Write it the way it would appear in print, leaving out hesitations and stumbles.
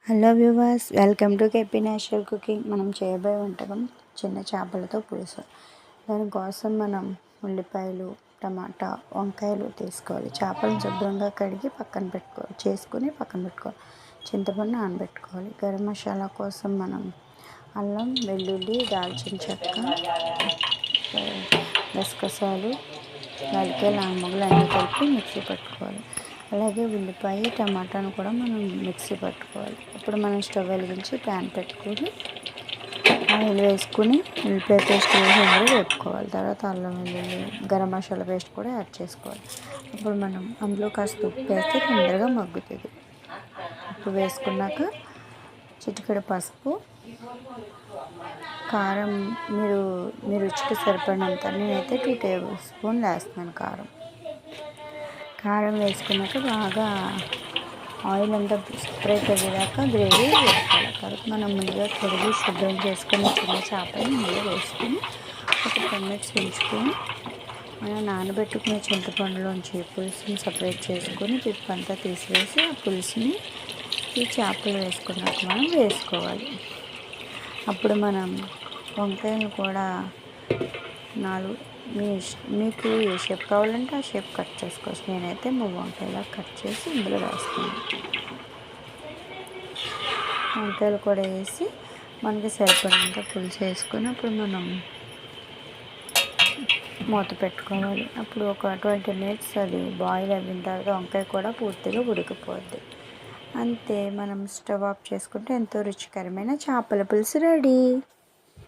Hello viewers, welcome to KP natural cooking. మనం చేయబోయే వంటకం చిన్న చేపలతో పులుసు. దానికోసం మనం ఉల్లిపాయలు, టమాటా, వంకాయలు తీసుకోవాలి. చేపలను శుభ్రంగా కడిగి పక్కన పెట్టుకోవాలి. చింతపండు నానబెట్టుకోవాలి. గరం మసాలా కోసం మనం అల్లం, వెల్లుల్లి, దాల్చిన చెక్క, గసగసాలు, యాలక్కాయ, లవంగాలు అన్నీ కలిపి మిక్సీ పట్టుకోవాలి. అలాగే ఉల్లిపాయ, టమాటాను కూడా మనం మిక్సీ పట్టుకోవాలి. ఇప్పుడు మనం స్టవ్ వెలిగించి ప్యాన్ పెట్టుకొని ఆయిల్ వేసుకుని ఉల్లిపాయ పేస్ట్ వేసి వేపుకోవాలి. తర్వాత అల్లం, వెల్లుల్లి, గరం మసాలా పేస్ట్ కూడా యాడ్ చేసుకోవాలి. అప్పుడు మనం అందులో కాస్త ఉప్పు వేస్తే తొందరగా మగ్గుతుంది. ఉప్పు వేసుకున్నాక చిటికెడు పసుపు, కారం మీ రుచికి సరిపడినంత. నేనైతే 2 టేబుల్ స్పూన్లు వేస్తున్నాను కారం వేసుకున్నాక బాగా ఆయిల్ అంతా సెపరేట్ అయ్యేదాకా గ్రేవీ వేసుకోవాలి. తర్వాత మనం ముందుగా కడిగి శుభ్రం చేసుకుని చిన్న చేపలు ముందుగా వేసుకొని ఒక 10 మినిట్స్ ఉంచుకొని మనం నానబెట్టుకునే చింతపండులోంచి పులుసుని సపరేట్ చేసుకొని పిప్పు అంతా తీసివేసి ఆ పులుసుని ఈ చేపలు వేసుకున్నాక మనం వేసుకోవాలి. అప్పుడు మనం వంకాయలు కూడా మీకు ఏ షేప్ కావాలంటే ఆ షేప్ కట్ చేసుకోవచ్చు. నేనైతే 3 వంకాయలా కట్ చేసి ఇందులో వేసుకున్నాను. వంకాయలు కూడా వేసి మనకి సరిపడినంత పులుసు వేసుకొని అప్పుడు మనం మూత పెట్టుకోవాలి. అప్పుడు ఒక 20 మినిట్స్ అది బాయిల్ అయిన తర్వాత వంకాయ కూడా పూర్తిగా ఉడికిపోద్ది. అంతే, మనం స్టవ్ ఆఫ్ చేసుకుంటే ఎంతో రుచికరమైన చేపల పులుసు రెడీ.